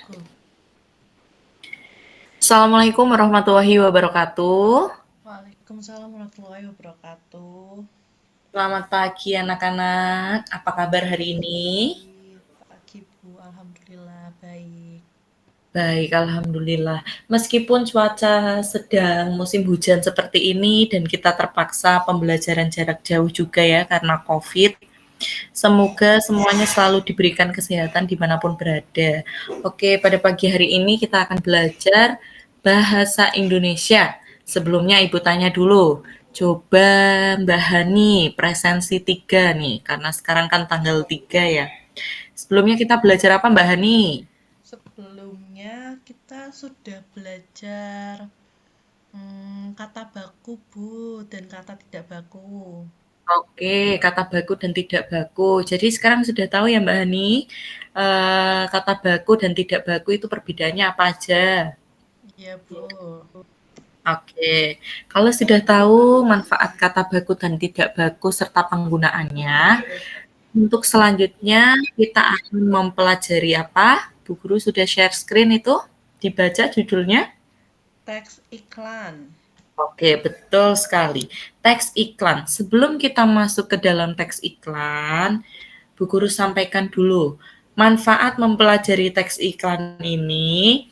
Go. Assalamualaikum warahmatullahi wabarakatuh. Waalaikumsalam warahmatullahi wabarakatuh. Selamat pagi anak-anak. Apa kabar hari ini? Pagi Bu, alhamdulillah baik. Baik, alhamdulillah. Meskipun cuaca sedang musim hujan seperti ini dan kita terpaksa pembelajaran jarak jauh juga ya karena COVID. Semoga semuanya selalu diberikan kesehatan dimanapun berada. Oke, pada pagi hari ini kita akan belajar bahasa Indonesia. Sebelumnya Ibu tanya dulu, coba Mbak Hani presensi 3 nih, karena sekarang kan tanggal 3 ya. Sebelumnya kita belajar apa Mbak Hani? Sebelumnya kita sudah belajar kata baku Bu dan kata tidak baku. Oke, kata baku dan tidak baku. Jadi sekarang sudah tahu ya Mbak Hani, kata baku dan tidak baku itu perbedaannya apa aja? Iya Bu. Oke, kalau sudah tahu manfaat kata baku dan tidak baku serta penggunaannya, untuk selanjutnya kita akan mempelajari apa? Bu Guru sudah share screen itu, dibaca judulnya? Teks iklan. Oke, betul sekali. Teks iklan. Sebelum kita masuk ke dalam teks iklan, Bu Guru sampaikan dulu, manfaat mempelajari teks iklan ini,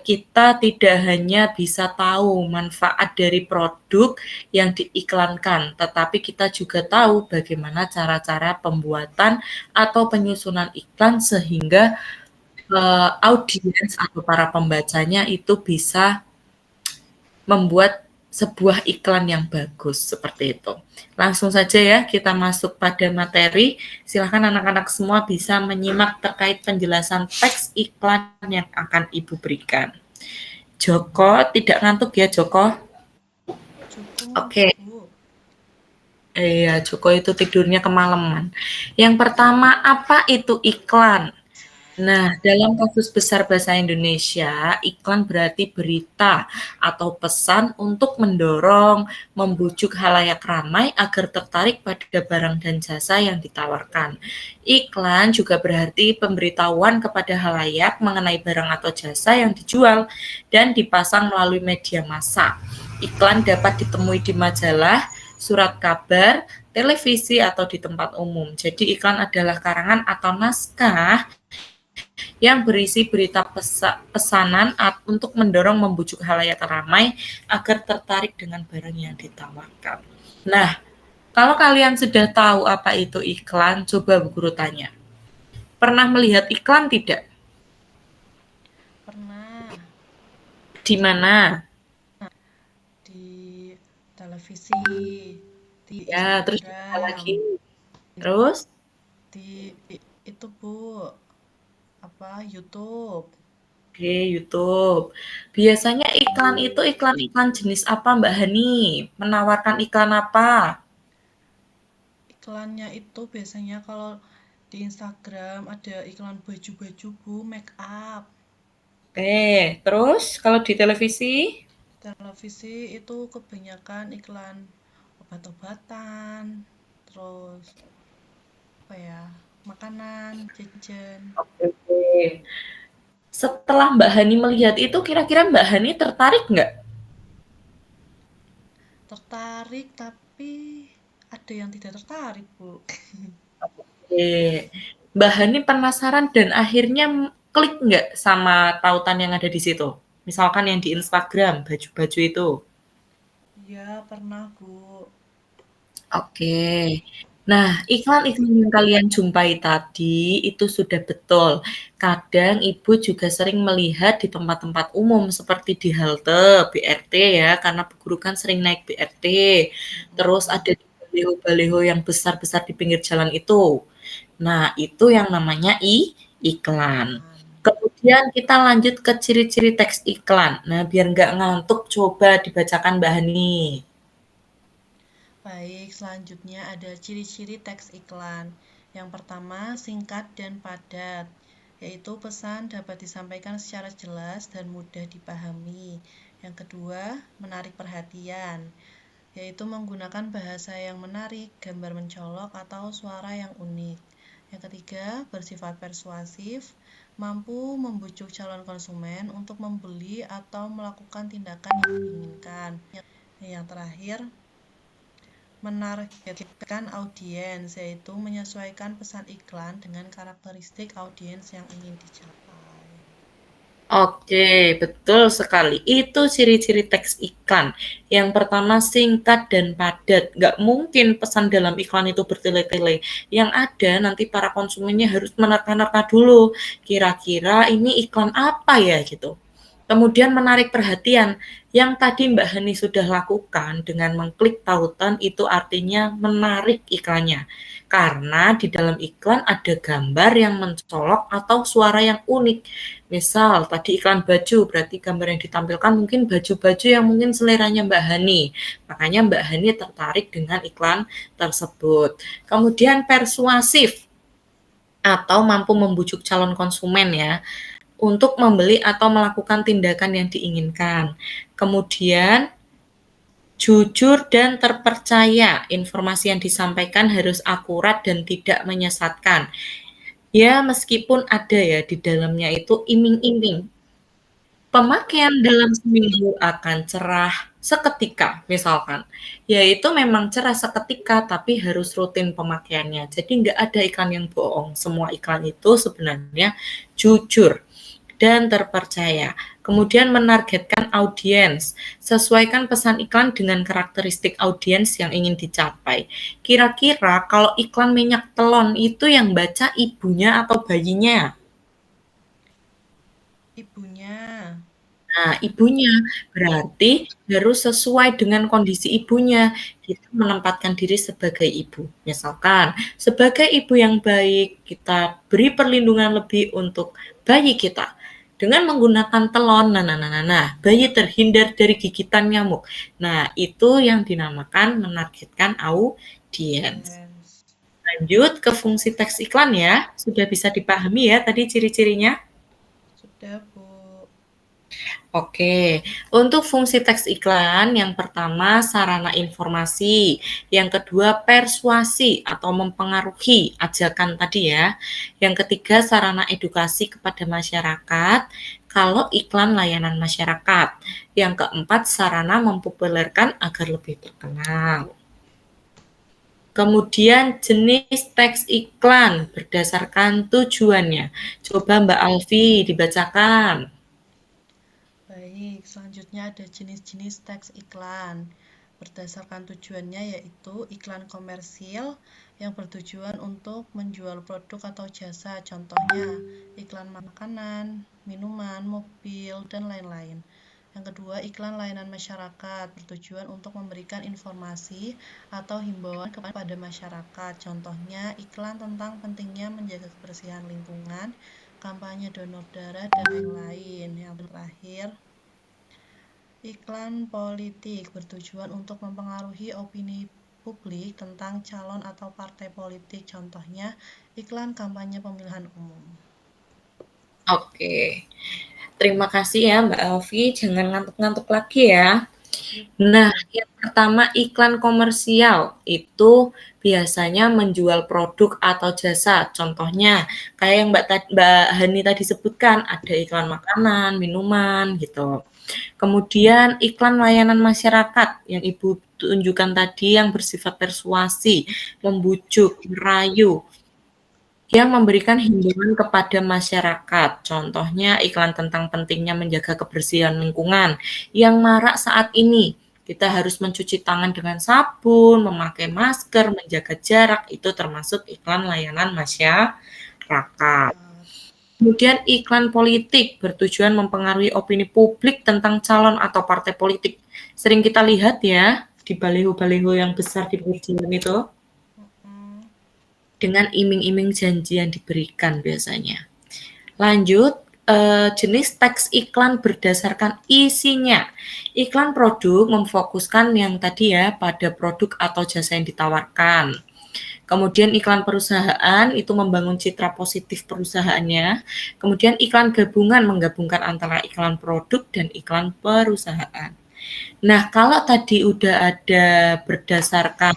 kita tidak hanya bisa tahu manfaat dari produk yang diiklankan, tetapi kita juga tahu bagaimana cara-cara pembuatan atau penyusunan iklan sehingga audiens atau para pembacanya itu bisa membuat sebuah iklan yang bagus seperti itu. Langsung saja ya kita masuk pada materi. Silahkan anak-anak semua bisa menyimak terkait penjelasan teks iklan yang akan Ibu berikan. Joko tidak ngantuk ya Joko? Cukup ngantuk Oke. Bu. Iya, Joko itu tidurnya kemalaman. Yang pertama, apa itu iklan? Nah, dalam kasus besar bahasa Indonesia, iklan berarti berita atau pesan untuk mendorong, membujuk halayak ramai agar tertarik pada barang dan jasa yang ditawarkan. Iklan juga berarti pemberitahuan kepada halayak mengenai barang atau jasa yang dijual dan dipasang melalui media massa. Iklan dapat ditemui di majalah, surat kabar, televisi, atau di tempat umum. Jadi iklan adalah karangan atau naskah yang berisi berita pesanan untuk mendorong membujuk halayak ramai agar tertarik dengan barang yang ditawarkan. Nah, kalau kalian sudah tahu apa itu iklan, coba Bu Guru tanya. Pernah melihat iklan tidak? Pernah Di mana? di televisi, di Ya, terus di mana Instagram, lagi? Terus? di itu Bu, apa YouTube. Oke, YouTube. Biasanya iklan itu iklan-iklan jenis apa Mbak Hani? Menawarkan iklan apa? Iklannya itu biasanya kalau di Instagram ada iklan baju-baju Bu, make up. Oke, terus kalau di televisi? Televisi itu kebanyakan iklan obat-obatan, terus apa ya, makanan, jajan. Oke. Setelah Mbak Hani melihat itu, kira-kira Mbak Hani tertarik nggak? Tertarik tapi ada yang tidak tertarik Bu. Oke. Mbak Hani penasaran dan akhirnya klik nggak sama tautan yang ada di situ? Misalkan yang di Instagram, baju-baju itu. Iya pernah Bu. Oke. Nah, iklan-iklan yang kalian jumpai tadi itu sudah betul. Kadang Ibu juga sering melihat di tempat-tempat umum seperti di halte BRT ya, karena Bu Guru kan sering naik BRT. Terus Mm-mm. ada di baliho-baliho yang besar-besar di pinggir jalan itu. Nah, itu yang namanya iklan. Iklan. Kemudian kita lanjut ke ciri-ciri teks iklan. Nah, biar nggak ngantuk, coba dibacakan Mbak Hani. Baik, selanjutnya ada ciri-ciri teks iklan. Yang pertama, singkat dan padat, yaitu pesan dapat disampaikan secara jelas dan mudah dipahami. Yang kedua, menarik perhatian, yaitu menggunakan bahasa yang menarik, gambar mencolok, atau suara yang unik. Yang ketiga, bersifat persuasif, mampu membujuk calon konsumen untuk membeli atau melakukan tindakan yang diinginkan. Yang terakhir, menargetkan audiens, yaitu menyesuaikan pesan iklan dengan karakteristik audiens yang ingin dicapai. Oke, betul sekali. Itu ciri-ciri teks iklan. Yang pertama singkat dan padat. Nggak mungkin pesan dalam iklan itu bertele-tele. Yang ada nanti para konsumennya harus menerka-nerka dulu. Kira-kira ini iklan apa ya gitu. Kemudian menarik perhatian. Yang tadi Mbak Hani sudah lakukan dengan mengklik tautan itu artinya menarik iklannya. Karena di dalam iklan ada gambar yang mencolok atau suara yang unik. Misal tadi iklan baju, berarti gambar yang ditampilkan mungkin baju-baju yang mungkin seleranya Mbak Hani. Makanya Mbak Hani tertarik dengan iklan tersebut. Kemudian persuasif atau mampu membujuk calon konsumen ya untuk membeli atau melakukan tindakan yang diinginkan. Kemudian jujur dan terpercaya, informasi yang disampaikan harus akurat dan tidak menyesatkan. Ya, meskipun ada ya di dalamnya itu iming-iming. Pemakaian dalam seminggu akan cerah seketika, misalkan. Ya itu memang cerah seketika, tapi harus rutin pemakaiannya. Jadi nggak ada iklan yang bohong. Semua iklan itu sebenarnya jujur dan terpercaya. Kemudian menargetkan audiens. Sesuaikan pesan iklan dengan karakteristik audiens yang ingin dicapai. Kira-kira kalau iklan minyak telon itu yang baca ibunya atau bayinya? Ibunya. Nah, ibunya berarti harus sesuai dengan kondisi ibunya. Kita menempatkan diri sebagai ibu. Misalkan, sebagai ibu yang baik, kita beri perlindungan lebih untuk bayi kita. Dengan menggunakan telon, bayi terhindar dari gigitan nyamuk. Nah, itu yang dinamakan menargetkan audiens. Yes. Lanjut ke fungsi teks iklan ya. Sudah bisa dipahami ya tadi ciri-cirinya? Sudah, Bu. Oke, untuk fungsi teks iklan, yang pertama sarana informasi, yang kedua persuasi atau mempengaruhi ajakan tadi ya, yang ketiga sarana edukasi kepada masyarakat, kalau iklan layanan masyarakat, yang keempat sarana mempopulerkan agar lebih terkenal. Kemudian jenis teks iklan berdasarkan tujuannya. Coba Mbak Alfi dibacakan. Baik, selanjutnya ada jenis-jenis teks iklan. Berdasarkan tujuannya yaitu iklan komersil yang bertujuan untuk menjual produk atau jasa, contohnya iklan makanan, minuman, mobil, dan lain-lain. Yang kedua, iklan layanan masyarakat bertujuan untuk memberikan informasi atau himbauan kepada masyarakat, contohnya iklan tentang pentingnya menjaga kebersihan lingkungan, kampanye donor darah, dan lain-lain. Yang terakhir, iklan politik bertujuan untuk mempengaruhi opini publik tentang calon atau partai politik, contohnya iklan kampanye pemilihan umum. Oke, terima kasih ya Mbak Alfi, jangan ngantuk-ngantuk lagi ya. Nah, yang pertama iklan komersial itu biasanya menjual produk atau jasa. Contohnya kayak yang Mbak Hani tadi sebutkan, ada iklan makanan, minuman gitu. Kemudian iklan layanan masyarakat yang Ibu tunjukkan tadi yang bersifat persuasi, membujuk, merayu, yang memberikan himbauan kepada masyarakat. Contohnya iklan tentang pentingnya menjaga kebersihan lingkungan yang marak saat ini. Kita harus mencuci tangan dengan sabun, memakai masker, menjaga jarak, itu termasuk iklan layanan masyarakat. Kemudian iklan politik bertujuan mempengaruhi opini publik tentang calon atau partai politik. Sering kita lihat ya di baliho-baliho yang besar di pinggir jalan itu. Dengan iming-iming janji yang diberikan biasanya. Lanjut, jenis teks iklan berdasarkan isinya. Iklan produk memfokuskan yang tadi ya pada produk atau jasa yang ditawarkan. Kemudian iklan perusahaan itu membangun citra positif perusahaannya. Kemudian iklan gabungan menggabungkan antara iklan produk dan iklan perusahaan. Nah, kalau tadi udah ada berdasarkan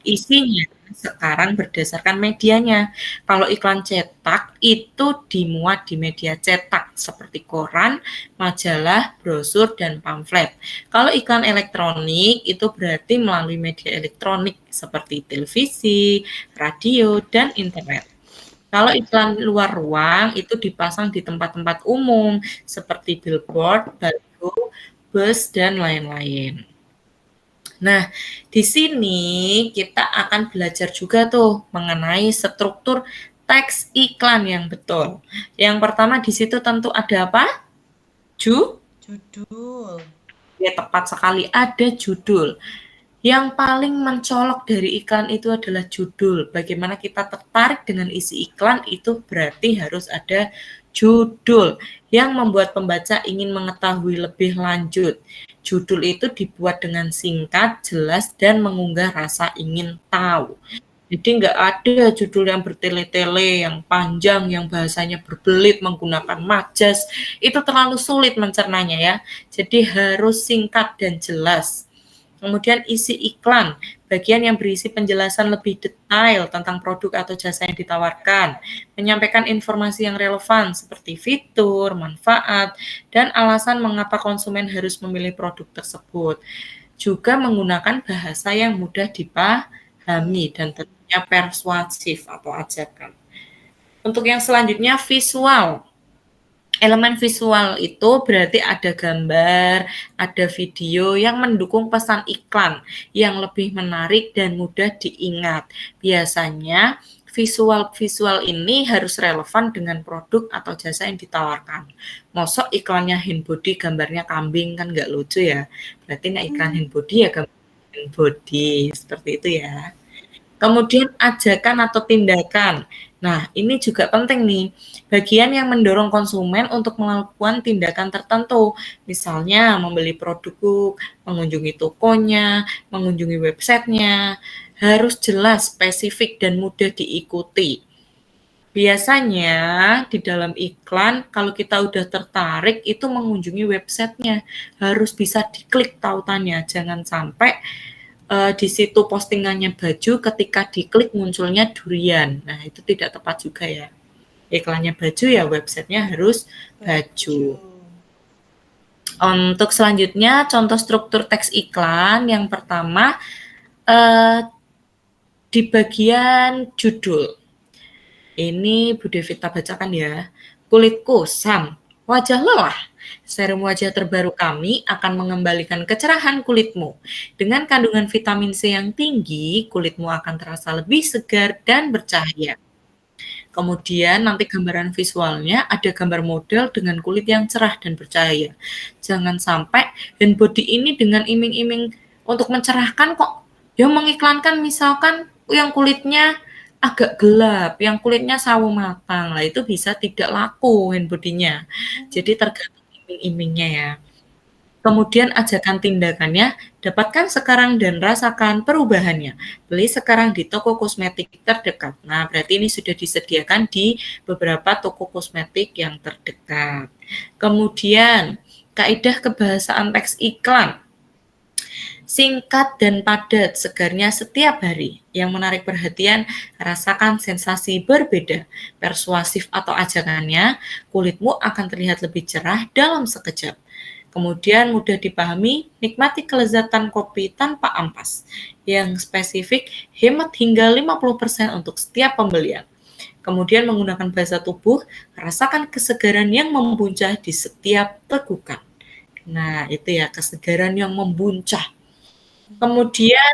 isinya, sekarang berdasarkan medianya. Kalau iklan cetak itu dimuat di media cetak seperti koran, majalah, brosur, dan pamflet. Kalau iklan elektronik itu berarti melalui media elektronik seperti televisi, radio, dan internet. Kalau iklan luar ruang itu dipasang di tempat-tempat umum seperti billboard, baliho, bus, dan lain-lain. Nah, di sini kita akan belajar juga tuh mengenai struktur teks iklan yang betul. Yang pertama di situ tentu ada apa? Judul. Ya, tepat sekali, ada judul. Yang paling mencolok dari iklan itu adalah judul. Bagaimana kita tertarik dengan isi iklan itu berarti harus ada judul yang membuat pembaca ingin mengetahui lebih lanjut. Judul itu dibuat dengan singkat, jelas, dan mengunggah rasa ingin tahu. Jadi nggak ada judul yang bertele-tele, yang panjang, yang bahasanya berbelit, menggunakan majas. Itu terlalu sulit mencernanya ya. Jadi harus singkat dan jelas. Kemudian isi iklan, bagian yang berisi penjelasan lebih detail tentang produk atau jasa yang ditawarkan, menyampaikan informasi yang relevan seperti fitur, manfaat, dan alasan mengapa konsumen harus memilih produk tersebut. Juga menggunakan bahasa yang mudah dipahami dan tentunya persuasif atau ajakan. Untuk yang selanjutnya visual. Elemen visual itu berarti ada gambar, ada video yang mendukung pesan iklan yang lebih menarik dan mudah diingat. Biasanya visual-visual ini harus relevan dengan produk atau jasa yang ditawarkan. Mosok iklannya handbody gambarnya kambing kan nggak lucu ya. Berarti iklan handbody ya gambar handbody seperti itu ya. Kemudian ajakan atau tindakan. Nah, ini juga penting nih. Bagian yang mendorong konsumen untuk melakukan tindakan tertentu. Misalnya membeli produk, mengunjungi tokonya, mengunjungi websitenya. Harus jelas, spesifik, dan mudah diikuti. Biasanya di dalam iklan, kalau kita udah tertarik, itu mengunjungi websitenya. Harus bisa diklik tautannya. Jangan sampai di situ postingannya baju, ketika diklik munculnya durian. Nah, itu tidak tepat juga ya. Iklannya baju ya websitenya harus baju. Untuk selanjutnya, contoh struktur teks iklan. Yang pertama, di bagian judul. Ini Bu Devita bacakan ya. Kulit kusam, wajah lelah. Serum wajah terbaru kami akan mengembalikan kecerahan kulitmu. Dengan kandungan vitamin C yang tinggi, kulitmu akan terasa lebih segar dan bercahaya. Kemudian nanti gambaran visualnya ada gambar model dengan kulit yang cerah dan bercahaya. Jangan sampai handbody ini dengan iming-iming untuk mencerahkan kok yang mengiklankan misalkan yang kulitnya agak gelap, yang kulitnya sawo matang. Lah itu bisa tidak laku handbody-nya. Jadi tergantung iming-imingnya ya. Kemudian ajakan tindakannya, dapatkan sekarang dan rasakan perubahannya. Beli sekarang di toko kosmetik terdekat. Nah, berarti ini sudah disediakan di beberapa toko kosmetik yang terdekat. Kemudian, kaidah kebahasaan teks iklan. Singkat dan padat, segarnya setiap hari. Yang menarik perhatian, rasakan sensasi berbeda. Persuasif atau ajakannya, kulitmu akan terlihat lebih cerah dalam sekejap. Kemudian mudah dipahami, nikmati kelezatan kopi tanpa ampas. Yang spesifik, hemat hingga 50% untuk setiap pembelian. Kemudian menggunakan bahasa tubuh, rasakan kesegaran yang membuncah di setiap tegukan. Nah, itu ya, kesegaran yang membuncah. Kemudian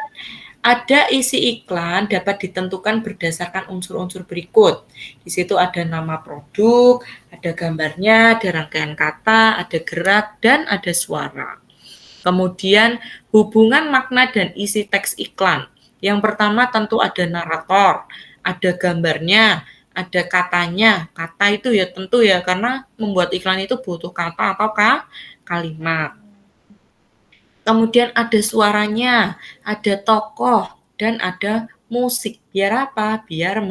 ada isi iklan dapat ditentukan berdasarkan unsur-unsur berikut. Di situ ada nama produk, ada gambarnya, ada rangkaian kata, ada gerak, dan ada suara. Kemudian hubungan makna dan isi teks iklan. Yang pertama tentu ada narator, ada gambarnya, ada katanya. Kata itu ya tentu ya karena membuat iklan itu butuh kata atau kalimat. Kemudian ada suaranya, ada tokoh, dan ada musik. Biar apa? Biar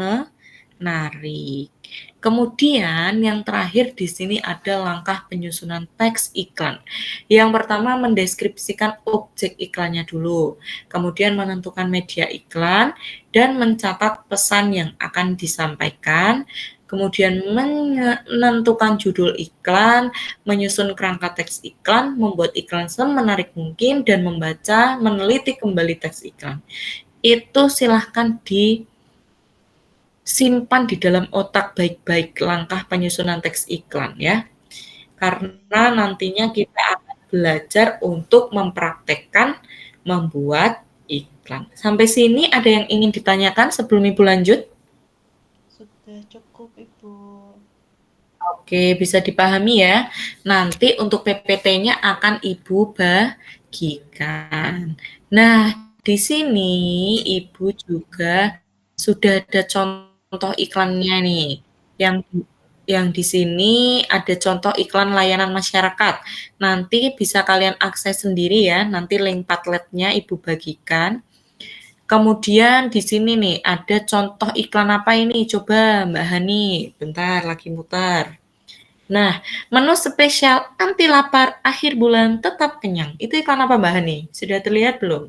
menarik. Kemudian yang terakhir di sini ada langkah penyusunan teks iklan. Yang pertama mendeskripsikan objek iklannya dulu, kemudian menentukan media iklan dan mencatat pesan yang akan disampaikan, kemudian menentukan judul iklan, menyusun kerangka teks iklan, membuat iklan semenarik mungkin dan meneliti kembali teks iklan. Itu silahkan disimpan di dalam otak baik-baik langkah penyusunan teks iklan ya. Karena nantinya kita akan belajar untuk mempraktekkan membuat iklan. Sampai sini ada yang ingin ditanyakan sebelum Ibu lanjut? Sudah cukup, Ibu. Oke, bisa dipahami ya. Nanti untuk PPT-nya akan Ibu bagikan. Nah, di sini Ibu juga sudah ada contoh iklannya nih. Yang di sini ada contoh iklan layanan masyarakat. Nanti bisa kalian akses sendiri ya. Nanti link Padlet-nya Ibu bagikan. Kemudian di sini nih ada contoh iklan apa ini? Coba Mbak Hani, bentar lagi mutar. Nah, menu spesial anti lapar akhir bulan tetap kenyang. Itu iklan apa Mbak Hani? Sudah terlihat belum?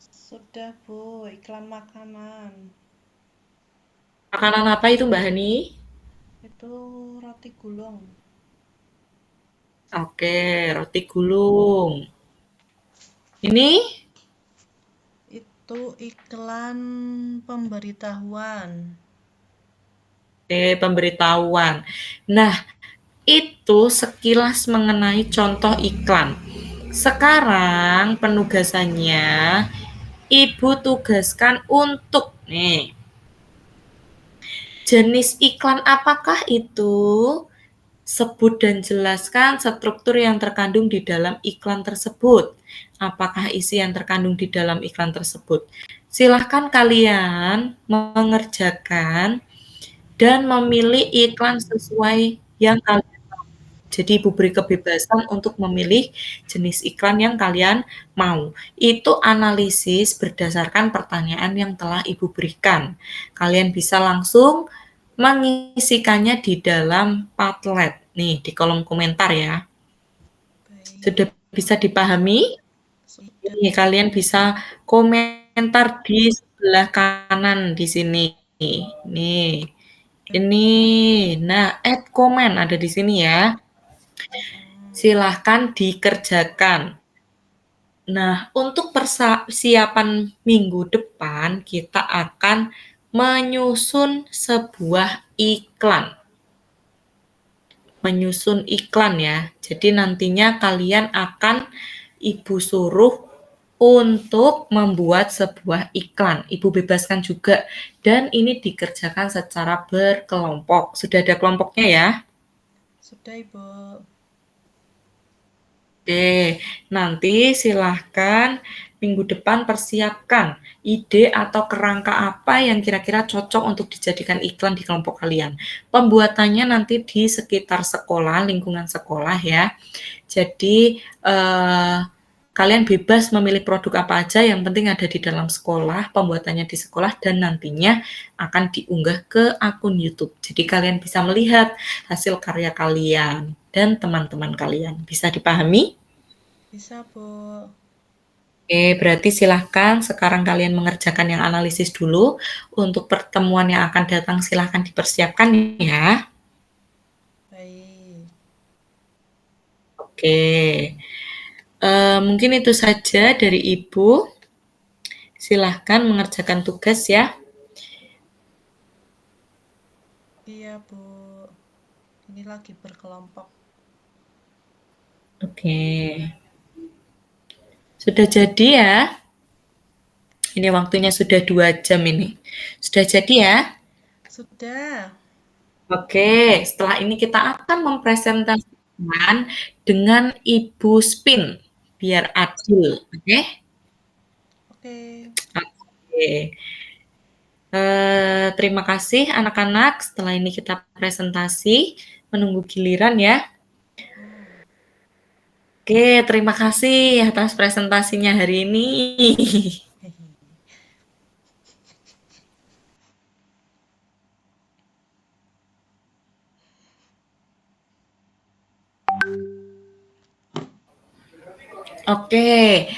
Sudah, Bu. Iklan makanan. Makanan apa itu Mbak Hani? Itu roti gulung. Oke, roti gulung. Ini? Itu iklan pemberitahuan. Oke, pemberitahuan. Nah, itu sekilas mengenai contoh iklan. Sekarang penugasannya Ibu tugaskan untuk jenis iklan apakah itu? Sebut dan jelaskan struktur yang terkandung di dalam iklan tersebut. Apakah isi yang terkandung di dalam iklan tersebut? Silahkan kalian mengerjakan dan memilih iklan sesuai yang kalian mau. Jadi Ibu beri kebebasan untuk memilih jenis iklan yang kalian mau. Itu analisis berdasarkan pertanyaan yang telah Ibu berikan. Kalian bisa langsung mengisikannya di dalam Padlet. Nih, di kolom komentar ya. Baik. Sudah bisa dipahami? Sudah. Nih, kalian bisa komentar di sebelah kanan di sini. Nih. Ini. Nah, add comment ada di sini ya. Silahkan dikerjakan. Nah, untuk persiapan minggu depan, kita akan menyusun sebuah iklan. Menyusun iklan ya. Jadi nantinya kalian akan Ibu suruh untuk membuat sebuah iklan. Ibu bebaskan juga. Dan ini dikerjakan secara berkelompok. Sudah ada kelompoknya ya? Sudah, Ibu. Oke, nanti silahkan minggu depan persiapkan ide atau kerangka apa yang kira-kira cocok untuk dijadikan iklan di kelompok kalian. Pembuatannya nanti di sekitar sekolah, lingkungan sekolah ya. Jadi kalian bebas memilih produk apa aja, yang penting ada di dalam sekolah, pembuatannya di sekolah, dan nantinya akan diunggah ke akun YouTube. Jadi kalian bisa melihat hasil karya kalian dan teman-teman kalian. Bisa dipahami? Bisa, Bu. Oke, berarti silahkan sekarang kalian mengerjakan yang analisis dulu. Untuk pertemuan yang akan datang silahkan dipersiapkan ya. Baik. Oke, mungkin itu saja dari Ibu. Silahkan mengerjakan tugas ya. Iya, Bu. Ini lagi berkelompok. Oke. Sudah jadi ya? Ini waktunya sudah 2 jam ini. Sudah jadi ya? Sudah. Oke, setelah ini kita akan mempresentasikan dengan Ibu Spin, biar adil. Oke? Oke. Oke. Terima kasih anak-anak. Setelah ini kita presentasi, menunggu giliran ya. Oke, terima kasih atas presentasinya hari ini. Oke,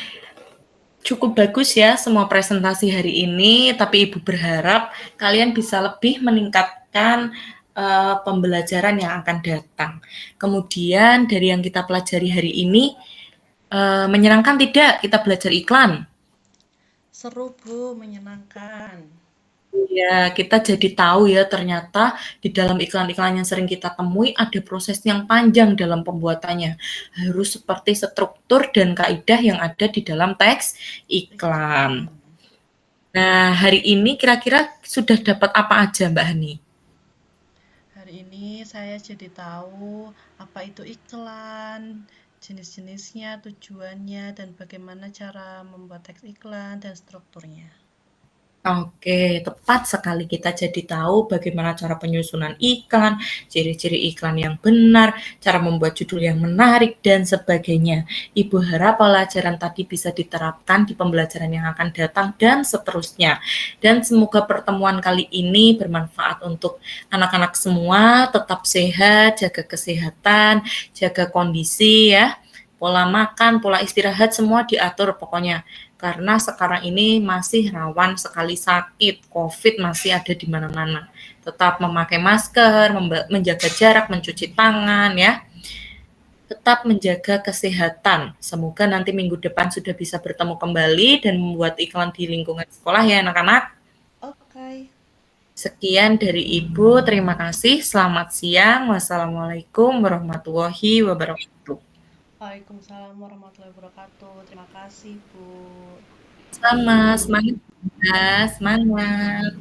cukup bagus ya semua presentasi hari ini, tapi Ibu berharap kalian bisa lebih meningkatkan pembelajaran yang akan datang. Kemudian dari yang kita pelajari hari ini, menyenangkan tidak kita belajar iklan? Seru Bu, menyenangkan. Ya, kita jadi tahu ya ternyata di dalam iklan-iklan yang sering kita temui ada proses yang panjang dalam pembuatannya. Harus seperti struktur dan kaidah yang ada di dalam teks iklan. Nah, hari ini kira-kira sudah dapat apa aja Mbak Hani? Hari ini saya jadi tahu apa itu iklan, jenis-jenisnya, tujuannya, dan bagaimana cara membuat teks iklan dan strukturnya. Oke, tepat sekali kita jadi tahu bagaimana cara penyusunan iklan, ciri-ciri iklan yang benar, cara membuat judul yang menarik, dan sebagainya. Ibu harap pelajaran tadi bisa diterapkan di pembelajaran yang akan datang dan seterusnya. Dan semoga pertemuan kali ini bermanfaat untuk anak-anak semua, tetap sehat, jaga kesehatan, jaga kondisi ya. Pola makan, pola istirahat semua diatur pokoknya karena sekarang ini masih rawan sekali sakit, COVID masih ada di mana-mana. Tetap memakai masker, menjaga jarak, mencuci tangan ya. Tetap menjaga kesehatan. Semoga nanti minggu depan sudah bisa bertemu kembali dan membuat iklan di lingkungan sekolah ya anak-anak. Oke. Sekian dari Ibu, terima kasih. Selamat siang. Wassalamualaikum warahmatullahi wabarakatuh. Waalaikumsalam warahmatullahi wabarakatuh. Terima kasih, Bu. Sama, semangat, semangat.